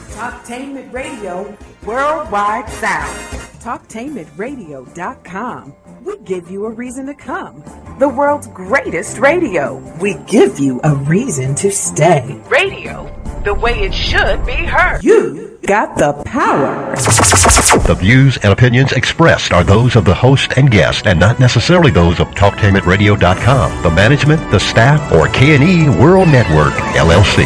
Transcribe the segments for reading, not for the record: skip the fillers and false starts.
Talktainment Radio, worldwide sound. Talktainmentradio.com. We give you a reason to come. The world's greatest radio. We give you a reason to stay. Radio, the way it should be heard. You got the power. The views and opinions expressed are those of the host and guest and not necessarily those of TalkTainmentRadio.com, the management, the staff, or K&E World Network, LLC.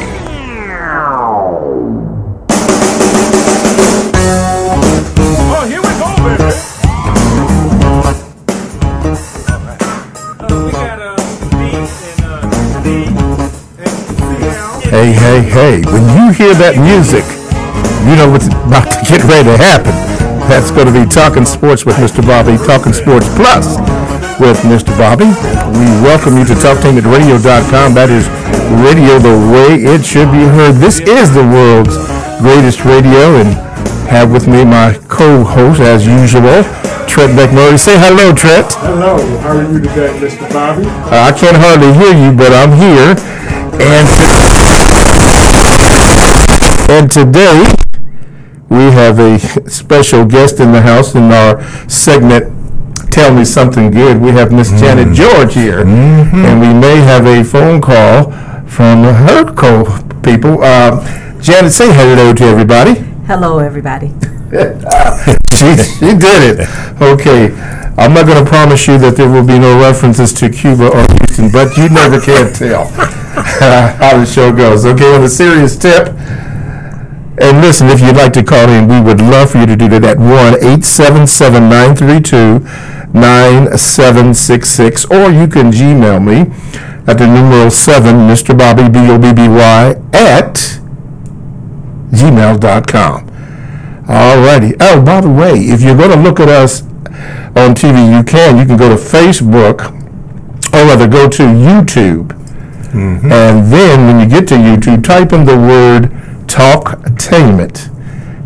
Oh, here we go, baby. We got Hey, hey, hey. When you hear that music, you know what's about to get ready to happen. That's going to be Talking Sports with Mr. Bobby, Talking Sports Plus with Mr. Bobby. We welcome you to TalkTainmentRadio.com. That is radio the way it should be heard. This is the world's greatest radio, and have with me my co-host, as usual, Trent McMurray. Say hello, Trent. Hello. How are you today, Mr. Bobby? I can't hardly hear you, but I'm here. And today, we have a special guest in the house in our segment, Tell Me Something Good. We have Miss Janet George here, and we may have a phone call from her co-people. Janet, say hello to everybody. Hello, everybody. She did it. Okay. I'm not going to promise you that there will be no references to Cuba or Houston, but you never can tell how the show goes. Okay, on a serious tip. And listen, if you'd like to call in, we would love for you to do that at 1-877-932-9766, or you can Gmail me at the numeral 7, Mr. Bobby, B-O-B-B-Y, at gmail.com. Alrighty. Oh, by the way, if you're going to look at us on TV, you can go to Facebook, or rather go to YouTube. And then when you get to YouTube, type in the word Talktainment.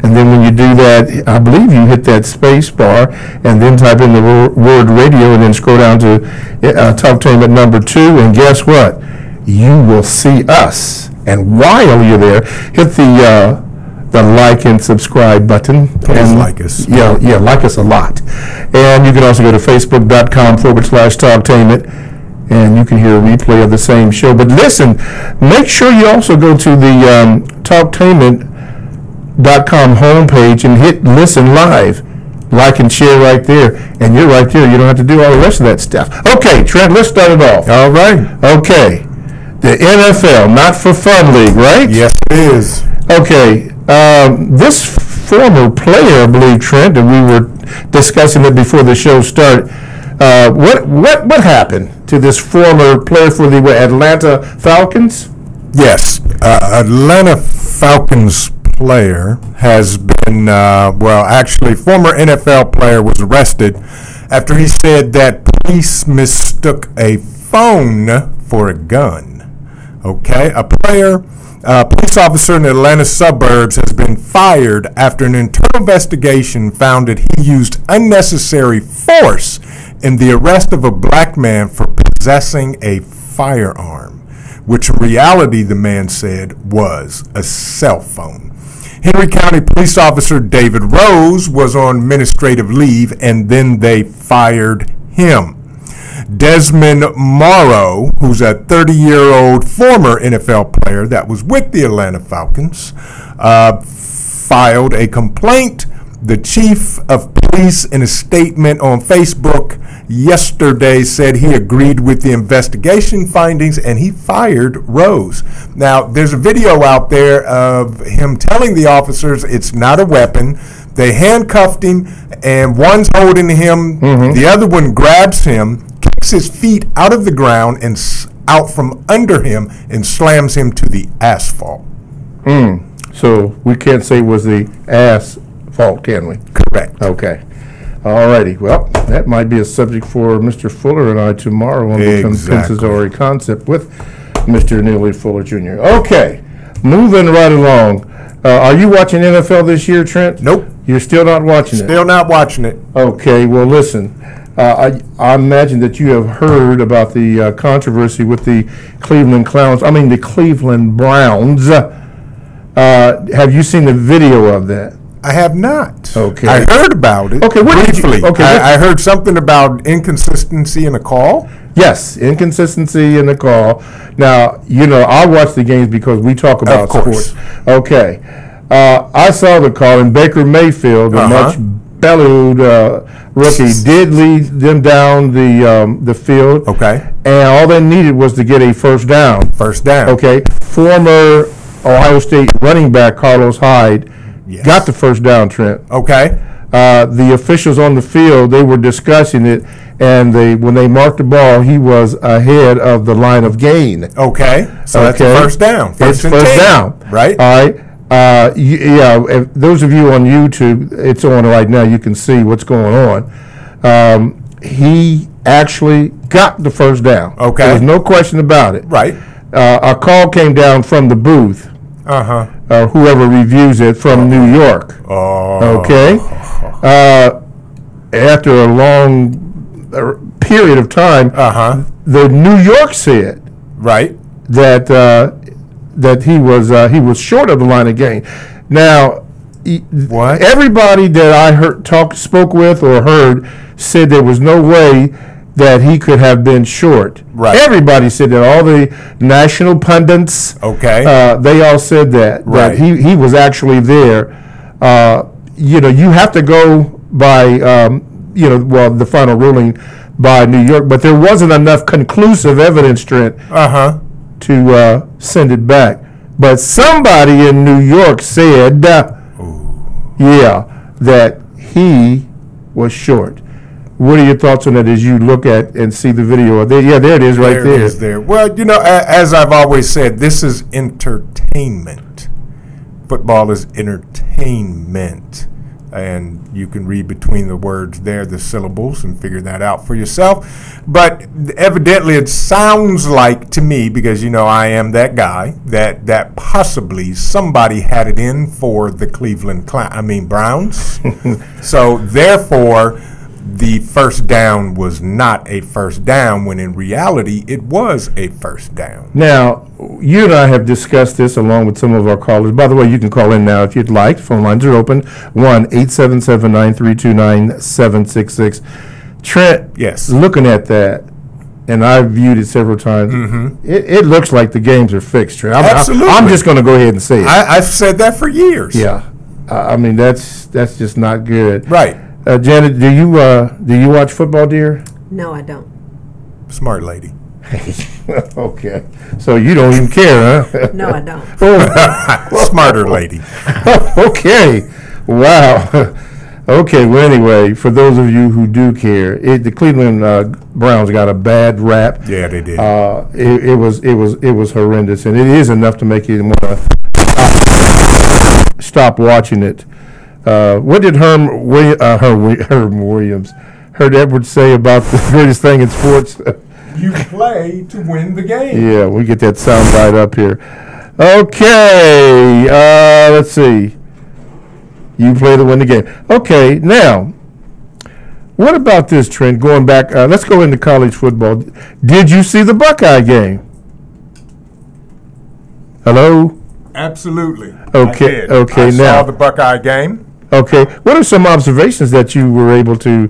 And then when you do that, I believe you hit that space bar and then type in the word radio and then scroll down to Talktainment number 2. And guess what? You will see us. And while you're there, hit the like and subscribe button. Please like us. Yeah, like us a lot. And you can also go to Facebook.com/Talktainment, and you can hear a replay of the same show. But listen, make sure you also go to the Talktainment.com homepage and hit listen live. Like and share right there. And you're right there. You don't have to do all the rest of that stuff. Okay, Trent, let's start it off. All right. Okay. The NFL, not for fun league, right? Yes, it is. Okay. This former player, I believe, Trent, and we were discussing it before the show started. What happened to this former player for the Atlanta Falcons? Yes, Atlanta Falcons player has been, actually, former NFL player was arrested after he said that police mistook a phone for a gun. Okay, a police officer in the Atlanta suburbs has been fired after an internal investigation found that he used unnecessary force in the arrest of a black man for possessing a firearm, which in reality, the man said, was a cell phone. Henry County Police Officer David Rose was on administrative leave, and then they fired him. Desmond Morrow, who's a 30-year-old former NFL player that was with the Atlanta Falcons, filed a complaint. The chief of police, in a statement on Facebook yesterday, said he agreed with the investigation findings and he fired Rose. Now, there's a video out there of him telling the officers it's not a weapon. They handcuffed him, and one's holding him. The other one grabs him, kicks his feet out of the ground and out from under him, and slams him to the asphalt. So we can't say it was the asphalt, can we? Correct. Okay. All righty. Well, that might be a subject for Mr. Fuller and I tomorrow on the compensatory concept with Mr. Neely Fuller Jr. Okay. Moving right along. Are you watching NFL this year, Trent? Nope. You're still not watching it? Still not watching it. Okay. Well, listen. I imagine that you have heard about the controversy with the the Cleveland Browns. Have you seen the video of that? I have not. Okay. I heard about it. Okay, what did you- briefly. okay, I heard something about inconsistency in a call. Yes, inconsistency in the call. Now, I watch the games because we talk about Of course. sports. Okay. I saw the call, and Baker Mayfield, a much bellowed rookie, did lead them down the field. Okay. And all they needed was to get a first down. First down. Okay. Former Ohio State running back Carlos Hyde got the first down, Trent. Okay. The officials on the field, they were discussing it, and when they marked the ball, he was ahead of the line of gain. Okay. So that's a first down. It's and first 10. down. Right. All right. If those of you on YouTube, it's on right now. You can see what's going on. He actually got the first down. Okay. There's no question about it. Right. A call came down from the booth. Whoever reviews it from New York. Oh. Okay. After a long period of time, the New York said Right. that he was short of the line of gain. Now, What? everybody that I spoke with or heard said there was no way that he could have been short. Right. Everybody said that. All the national pundits. Okay. They all said that. Right. That he was actually there. You have to go by the final ruling by New York, but there wasn't enough conclusive evidence, Trent, to send it back. But somebody in New York said, that he was short. What are your thoughts on that as you look at and see the video? There it is right there. It is there. Well, as I've always said, this is entertainment. Football is entertainment. And you can read between the words there, the syllables, and figure that out for yourself. But evidently it sounds like to me, because I am that guy, that possibly somebody had it in for the Cleveland Browns. So therefore, the first down was not a first down, when in reality it was a first down. Now, you and I have discussed this along with some of our callers. By the way, you can call in now if you'd like. Phone lines are open, 1-877-932-9766. Trent, Yes. looking at that, and I've viewed it several times, it looks like the games are fixed, Trent. Absolutely. I'm just going to go ahead and say it. I've said that for years. Yeah. That's just not good. Right. Janet, do you watch football, dear? No, I don't. Smart lady. Okay. So you don't even care, huh? No, I don't. Smarter lady. Okay. Wow. Okay. Well, anyway, for those of you who do care, the Cleveland Browns got a bad rap. Yeah, they did. It was horrendous, and it is enough to make you want to stop watching it. What did Herm Williams, Herb Edwards say about the greatest thing in sports? You play to win the game. Yeah, we get that sound bite up here. Okay, let's see. You play to win the game. Okay, now, what about this, Trent? Going back, let's go into college football. Did you see the Buckeye game? Hello? Absolutely. Okay, I did. okay, I now. saw the Buckeye game. Okay, what are some observations that you were able to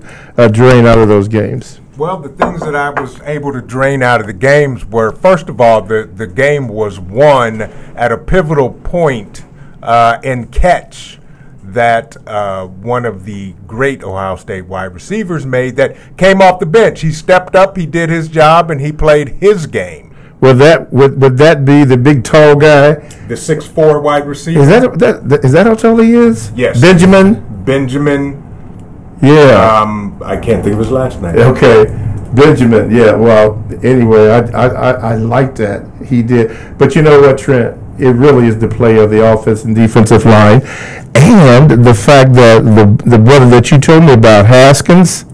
drain out of those games? Well, the things that I was able to drain out of the games were, first of all, the game was won at a pivotal point in catch that one of the great Ohio State wide receivers made that came off the bench. He stepped up, he did his job, and he played his game. Would that be the big tall guy? The 6'4" wide receiver. Is that how tall he is? Yes. Benjamin. Yeah. I can't think of his last name. Okay, Benjamin. Yeah. Well, anyway, I like that he did. But you know what, Trent? It really is the play of the offense and defensive line, and the fact that the brother that you told me about, Haskins.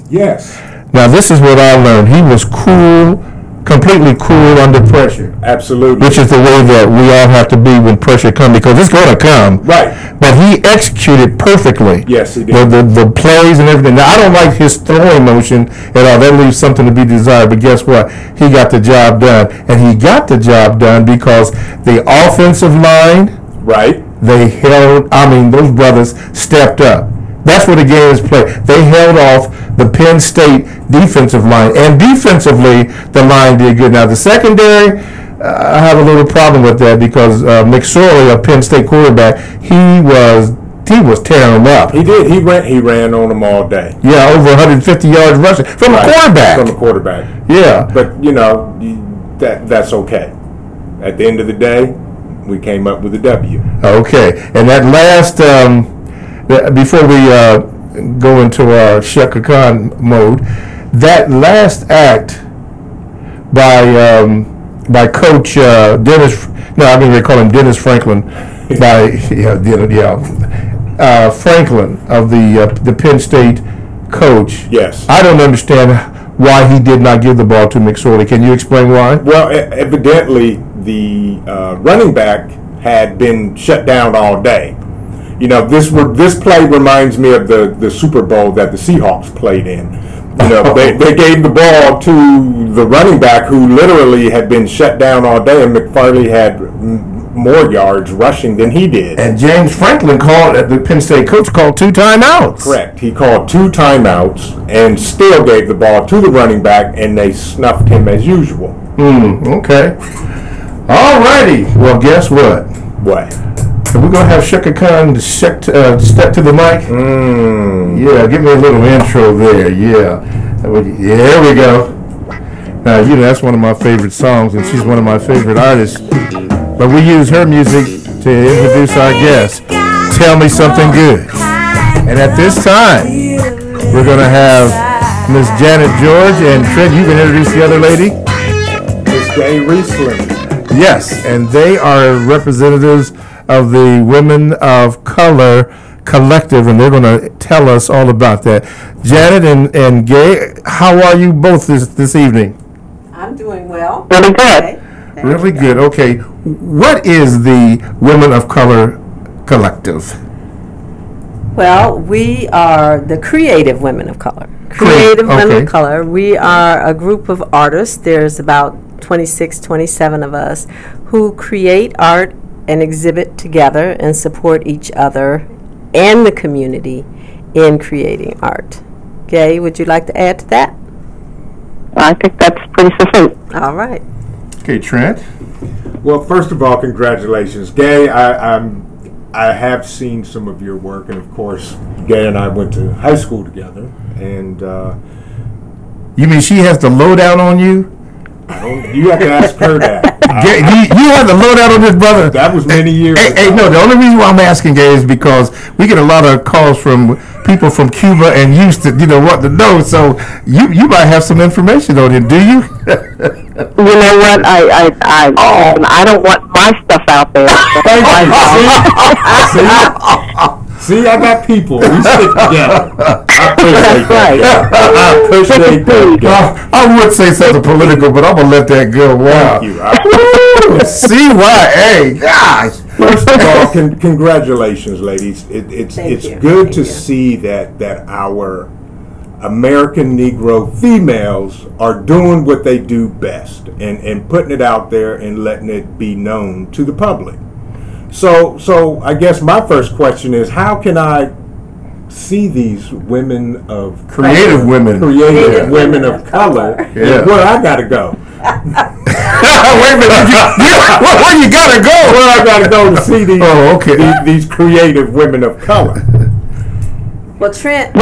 Yes. Now this is what I learned. He was cool completely cool under pressure. Absolutely. Which is the way that we all have to be when pressure comes, because it's going to come. Right. But he executed perfectly. Yes, he did. The plays and everything. Now, I don't like his throwing motion at all. That leaves something to be desired. But guess what? He got the job done. And he got the job done because the offensive line, right, they held, those brothers stepped up. That's what the game is played. They held off the Penn State defensive line. And defensively, the line did good. Now, the secondary, I have a little problem with that because McSorley, a Penn State quarterback, he was tearing them up. He did. He ran on them all day. Yeah, over 150 yards rushing from a quarterback. From a quarterback. Yeah. But, that's okay. At the end of the day, we came up with a W. Okay. And that last, before we go into our Shaka Khan mode, that last act by Coach Dennis, no, I'm going to call him Dennis Franklin, Franklin of the Penn State coach. Yes. I don't understand why he did not give the ball to McSorley. Can you explain why? Well, evidently the running back had been shut down all day. This play reminds me of the Super Bowl that the Seahawks played in. They gave the ball to the running back who literally had been shut down all day, and McFarley had more yards rushing than he did. And James Franklin the Penn State coach called 2 timeouts. Correct. He called 2 timeouts and still gave the ball to the running back, and they snuffed him as usual. Okay. All righty. Well, guess what? What? We're going to have Shaka Khan step to the mic. Yeah, give me a little intro there. Yeah. There we go. Now, that's one of my favorite songs, and she's one of my favorite artists. But we use her music to introduce our guest. Tell me something good. And at this time, we're going to have Miss Janet George. And Trent, you can introduce the other lady. Miss Gay Riesling. Yes, and they are representatives of the Women of Color Collective, and they're going to tell us all about that. Janet and Gay, how are you both this evening? I'm doing well. Really good. Okay. Really good. Okay. What is the Women of Color Collective? Well, we are the Creative Women of Color. Creative Women of Color. We are a group of artists. There's about 26, 27 of us who create art and exhibit together and support each other and the community in creating art. Gay, would you like to add to that? I think that's pretty succinct. All right. Okay, Trent. Well, first of all, congratulations, Gay. I have seen some of your work, and of course, Gay and I went to high school together. And you mean she has the lowdown on you? You have to ask her that. You have the lowdown on this, brother. That was many years ago. Hey, no, the only reason why I'm asking, Gay, is because we get a lot of calls from people from Cuba and used to, want to know. So you might have some information on it, do you? You know what? I don't want my stuff out there. See, I got people. We stick together. That's right. I would say something political, but I'm going to let that go. Wow. Thank you. CYA. Gosh. First of all, congratulations, ladies. It's good to see that our American Negro females are doing what they do best and putting it out there and letting it be known to the public. So I guess my first question is, how can I see these women of creative color, women of color? Yeah. Where I gotta go? Wait a minute, where you gotta go? Where I gotta go to see these these creative women of color? Well, Trent,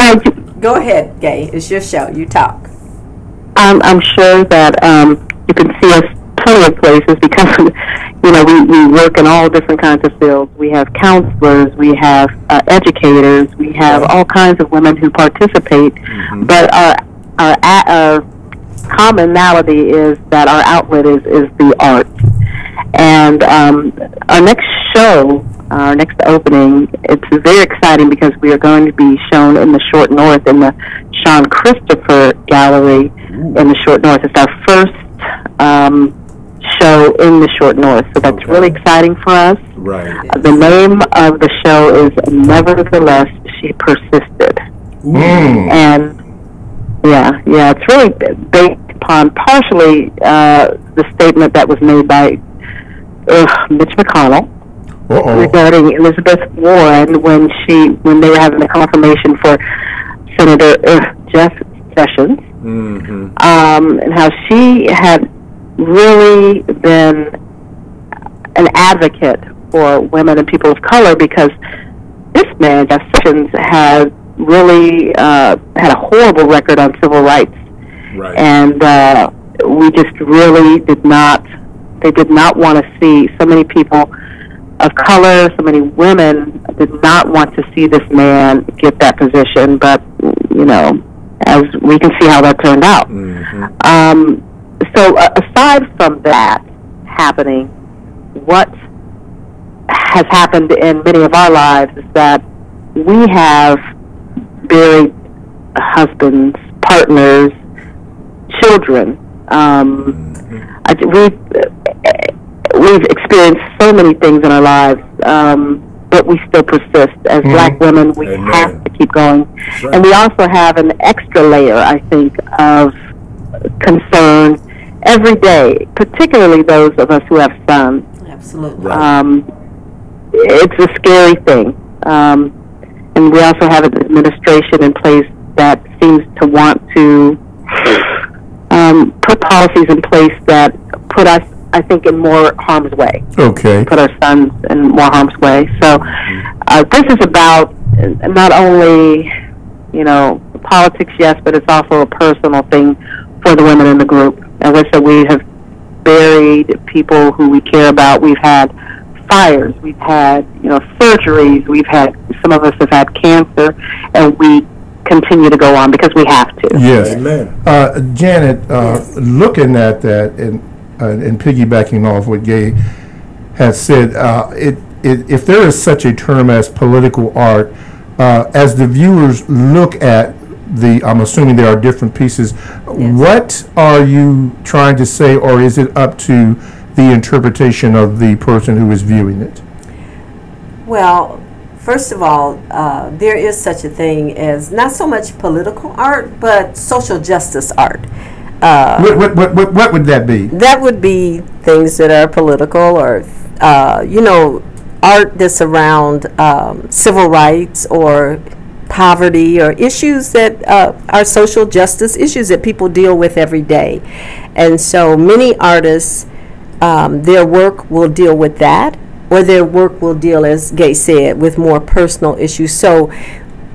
go ahead, Gay. It's your show. You talk. I'm sure that you can see us plenty of places because we work in all different kinds of fields. We have counselors, we have educators, we have all kinds of women who participate. Mm-hmm. But our commonality is that our outlet is the arts. And our next show, our next opening, it's very exciting because we are going to be shown in the Short North in the Sean Christopher Gallery in the Short North. It's our first show in the short north. So that's really exciting for us. Right. The name of the show is Nevertheless, She Persisted. And it's really based upon partially the statement that was made by Mitch McConnell regarding Elizabeth Warren when they were having the confirmation for Senator Jeff Sessions, and how she had really been an advocate for women and people of color, because this man, Jeff Sessions, had really had a horrible record on civil rights. Right. And we just really did not want to see so many people of color, so many women did not want to see this man get that position, but, you know, as we can see how that turned out. So aside from that happening, what has happened in many of our lives is that we have buried husbands, partners, children. We've experienced so many things in our lives, but we still persist. As black women, we have to keep going. Right. And we also have an extra layer, I think, of concern every day, particularly those of us who have sons. Absolutely. It's a scary thing. And we also have an administration in place that seems to want to put policies in place that put us, I think, in more harm's way. Okay. Put our sons in more harm's way. So this is about not only, you know, politics, yes, but it's also a personal thing for the women in the group. As I said, we have buried people who we care about. We've had fires. We've had, you know, surgeries. Some of us have had cancer, and we continue to go on because we have to. Yes. Amen. Janet, looking at that and piggybacking off what Gay has said, if there is such a term as political art, as the viewers look at I'm assuming there are different pieces, what are you trying to say, or is it up to the interpretation of the person who is viewing it? Well, first of all, there is such a thing as not so much political art, but social justice art. What would that be? That would be things that are political, or you know, art that's around civil rights or poverty, or issues that are social justice issues that people deal with every day. And so many artists, their work will deal with that, or their work will deal, as Gay said, with more personal issues. So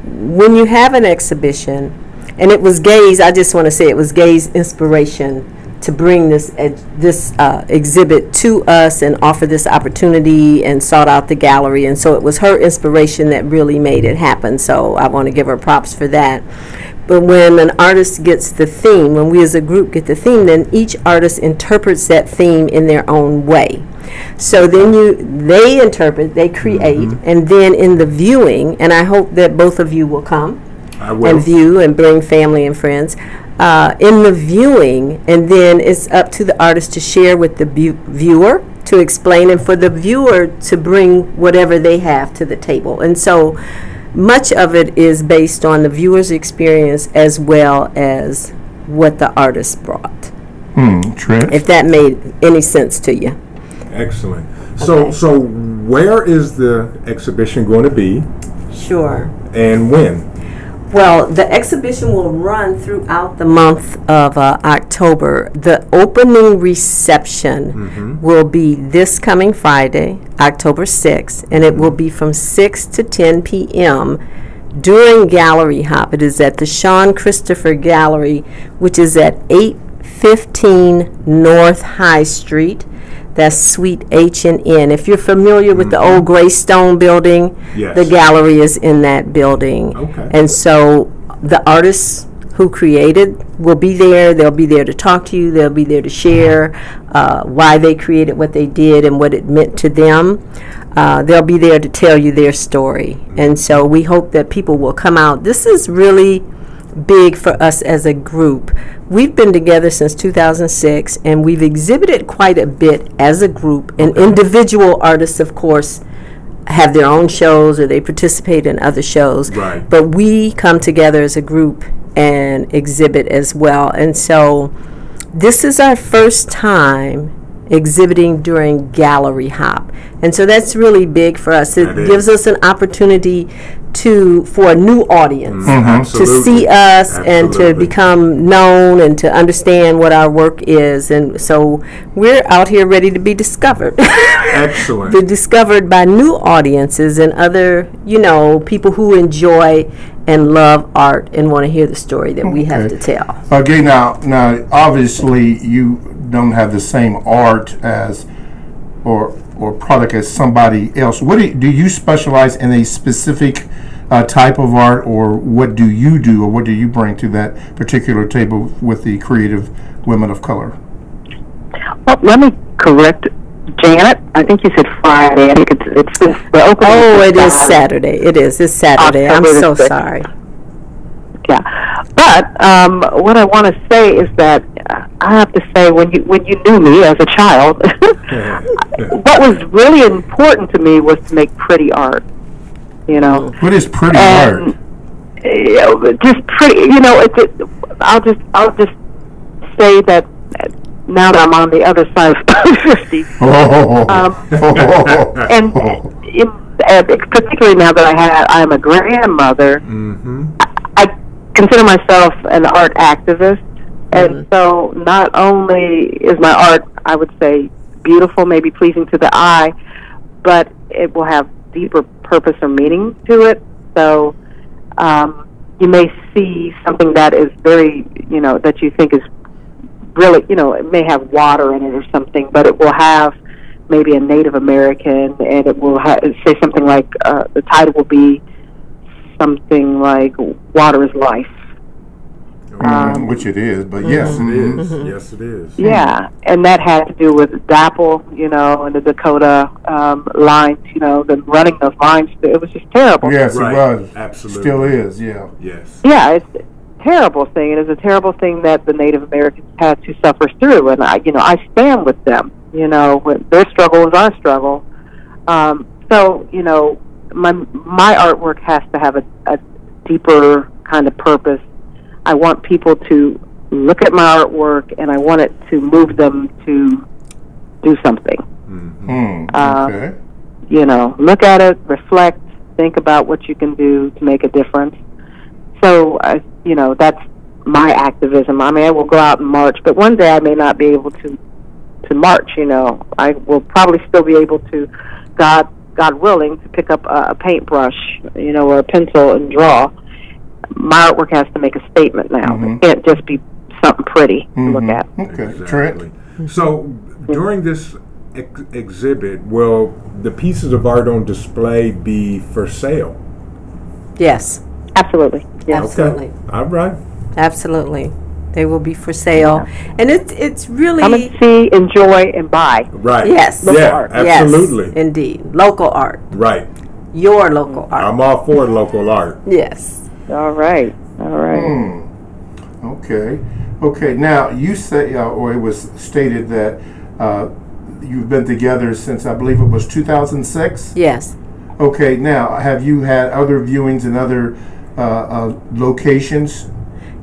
when you have an exhibition, and it was Gay's, I just want to say it was Gay's inspiration to bring this exhibit to us and offer this opportunity and sought out the gallery. And so it was her inspiration that really made it happen. So I want to give her props for that. But when an artist gets the theme, when we as a group get the theme, then each artist interprets that theme in their own way. So then they interpret, they create, and then in the viewing, and I hope that both of you will come and view and bring family and friends. In the viewing, and then it's up to the artist to share with the viewer, to explain, and for the viewer to bring whatever they have to the table. And so much of it is based on the viewer's experience as well as what the artist brought. Trent? If that made any sense to you. Excellent. So where is the exhibition going to be? Sure. And when? Well, the exhibition will run throughout the month of October. The opening reception will be this coming Friday, October 6th, and it will be from 6 to 10 p.m. during Gallery Hop. It is at the Sean Christopher Gallery, which is at 815 North High Street. That's Suite H and N. If you're familiar with the old gray stone building, the gallery is in that building. Okay. And so the artists who created will be there. They'll be there to talk to you. They'll be there to share why they created what they did and what it meant to them. They'll be there to tell you their story. And so we hope that people will come out. This is really big for us as a group. We've been together since 2006, and we've exhibited quite a bit as a group. And individual artists, of course, have their own shows or they participate in other shows. Right. But we come together as a group and exhibit as well. And so this is our first time exhibiting during gallery hop, and so that's really big for us. It gives us an opportunity for a new audience to see us and to become known and to understand what our work is. And so we're out here ready to be discovered. Excellent. Be discovered by new audiences and other, people who enjoy and love art and want to hear the story that we have to tell. Okay, now obviously you don't have the same art as or product as somebody else. What do you specialize in a specific type of art, or what do you do, or what do you bring to that particular table with the creative women of color? Well, let me correct Janet. I think you said Friday. I think it's the opening. Oh, it is Saturday. It's Saturday. I'm so sorry. Yeah, but what I want to say is that I have to say, when you knew me as a child, what was really important to me was to make pretty art. What is pretty art? Just pretty. I'll just say that now that I'm on the other side of 50, and particularly now that I'm a grandmother, I consider myself an art activist, and so not only is my art, I would say, beautiful, maybe pleasing to the eye, but it will have deeper purpose or meaning to it. So you may see something that is very, that you think is really, it may have water in it or something, but it will have maybe a Native American, and it will say something like, the title will be something like "Water is Life," which it is. But yes, it is. Yes, it is. Yeah, and that had to do with DAPL, and the Dakota lines, the running those lines. It was just terrible. Yes, it was. Absolutely, still is. Yeah. Yes. Yeah, it's a terrible thing. It is a terrible thing that the Native Americans had to suffer through, and I stand with them. Their struggle is our struggle. So my artwork has to have a deeper kind of purpose. I want people to look at my artwork, and I want it to move them to do something. Okay. Look at it, reflect, think about what you can do to make a difference. So, that's my activism. I mean, I will go out and march, but one day I may not be able to march. I will probably still be able to, God willing, to pick up a paintbrush, or a pencil and draw. My artwork has to make a statement now. It can't just be something pretty to look at. Okay, exactly. So during this exhibit, will the pieces of art on display be for sale? Yes. Absolutely. Yeah. Absolutely. Okay. All right. Absolutely. They will be for sale. Yeah. And it's really... Come and see, enjoy, and buy. Right. Yes. Local art. Absolutely. Yes, indeed. Local art. Right. Your local art. I'm all for local art. Yes. All right. Okay. Now, you say, or it was stated that you've been together since, I believe it was 2006? Yes. Okay. Now, have you had other viewings in other locations?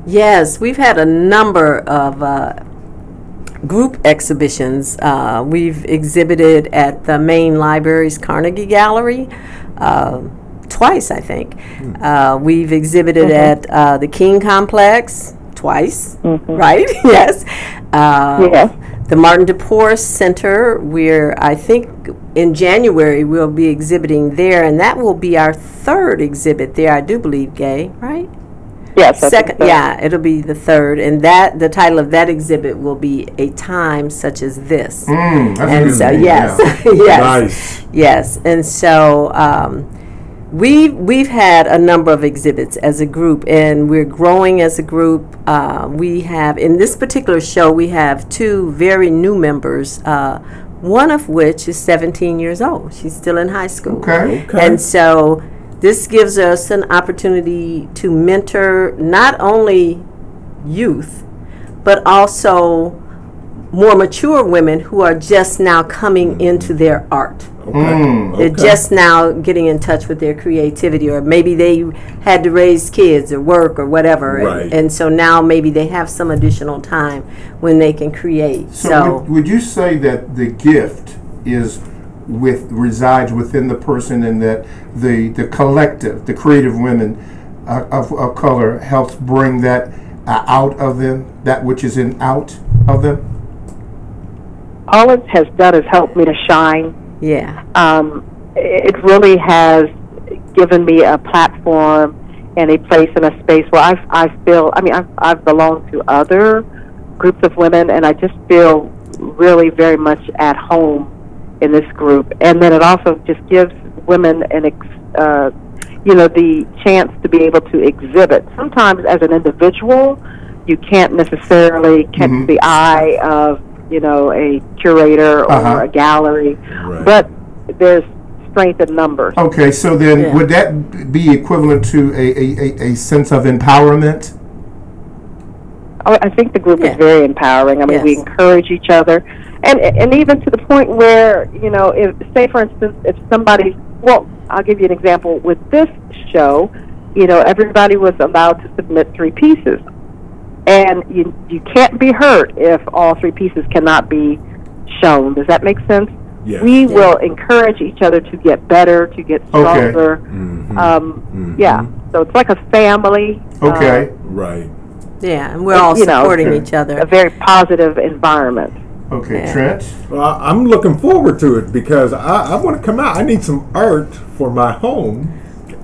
Yes, we've had a number of group exhibitions. We've exhibited at the main library's Carnegie Gallery twice, I think. We've exhibited at the King Complex twice, right? Yes. The Martin DePorce Center, where I think in January we'll be exhibiting there, and that will be our third exhibit there, I do believe, Gay, right? Yes. Second, yeah, it'll be the third, and the title of that exhibit will be "A Time Such as This." And so, yes, Nice. Yes, and so we've had a number of exhibits as a group, and we're growing as a group. We have, in this particular show, we have two very new members. One of which is 17 years old. She's still in high school. Okay. And so This gives us an opportunity to mentor not only youth, but also more mature women who are just now coming into their art. They're just now getting in touch with their creativity, or maybe they had to raise kids or work or whatever, Right. and so now maybe they have some additional time when they can create. So would you say that the gift resides within the person, and that the collective, the creative women of color, helps bring that out of them, that which is out of them? All it has done is help me to shine. Yeah. It really has given me a platform and a place and a space where I feel, I've belonged to other groups of women, and I just feel really very much at home in this group. And then it also just gives women the chance to be able to exhibit. Sometimes as an individual, you can't necessarily catch the eye of, a curator or a gallery, but there's strength in numbers. Okay, so then would that be equivalent to a sense of empowerment? Oh, I think the group is very empowering. I mean, we encourage each other, and even to the point where, if, say for instance, if somebody, I'll give you an example. With this show, everybody was allowed to submit 3 pieces. And you can't be hurt if all 3 pieces cannot be shown. Does that make sense? Yes. We will encourage each other to get better, to get stronger. Yeah. So it's like a family. Okay. Right. Yeah, and we're all supporting each other. A very positive environment. Okay, Trent? Well, I'm looking forward to it because I want to come out. I need some art for my home,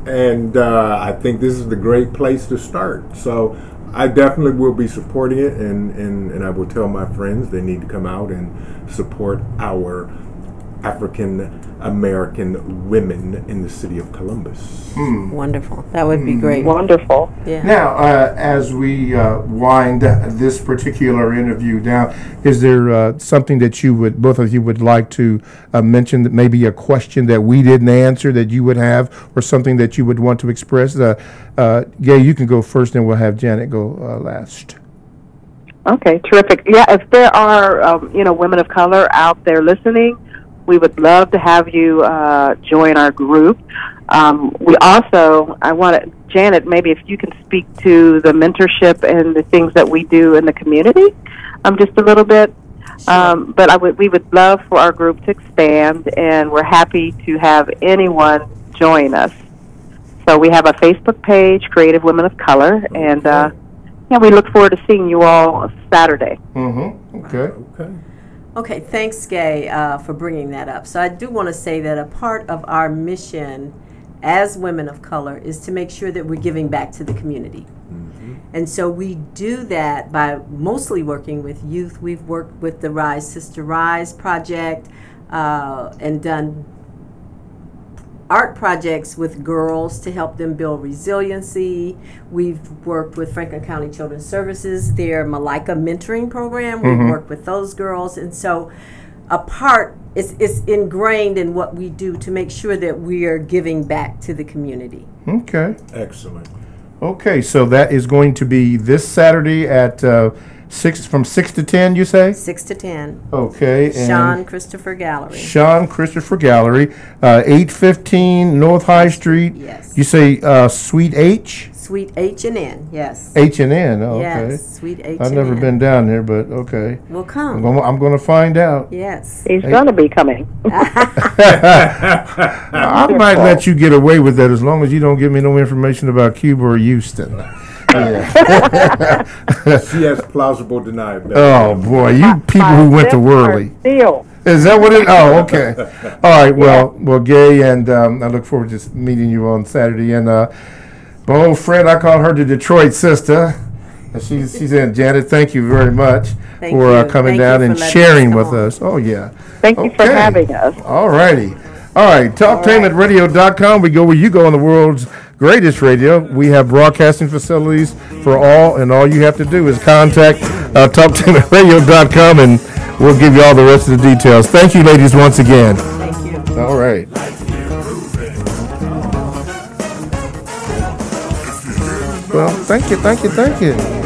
and I think this is the great place to start. So I definitely will be supporting it, and I will tell my friends they need to come out and support our African American women in the city of Columbus. Wonderful. That would be great. Wonderful. Yeah. Now, as we wind this particular interview down, is there something that both of you would like to mention, that maybe a question that we didn't answer that you would have, or something that you would want to express? Gay, you can go first, and we'll have Janet go last. Okay, terrific. Yeah, if there are, women of color out there listening, we would love to have you join our group. We also, Janet, maybe if you can speak to the mentorship and the things that we do in the community, just a little bit. But we would love for our group to expand, and we're happy to have anyone join us. So we have a Facebook page, Creative Women of Color, and we look forward to seeing you all Saturday. Okay. Okay, thanks, Gay, for bringing that up. So I do want to say that a part of our mission as women of color is to make sure that we're giving back to the community. And so we do that by mostly working with youth. We've worked with the Rise Sister Rise project and done art projects with girls to help them build resiliency. We've worked with Franklin County Children's Services, their Malika mentoring program. We've worked with those girls. And so a part is ingrained in what we do to make sure that we are giving back to the community. Okay. Excellent. Okay, so that is going to be this Saturday at from 6 to 10, you say? 6 to 10. Okay. Sean Christopher Gallery. Sean Christopher Gallery, 815 North High Street. Yes. You say Suite H? Suite H&N, yes. H&N, oh, okay. Yes, Suite H&N. I've never been down there, but okay. Well, come. I'm going to find out. Yes. He's going to be coming. I might let you get away with that as long as you don't give me no information about Cuba or Houston. Yeah. She has plausible deniability. Oh boy, you people who went to Worley. Deal. Is that what it? Oh, okay. All right. Well, Gay, and I look forward to meeting you on Saturday. And my old friend, I call her the Detroit sister. She's in. Janet, thank you very much for coming down and sharing with us. Oh yeah. Thank you for having us. All righty. All right. TalkTainmentRadio.com. We go where you go on the world's greatest radio. We have broadcasting facilities for all, and all you have to do is contact TalkTainmentRadio.com, and we'll give you all the rest of the details. Thank you, ladies, once again. Thank you. All right. Well, thank you.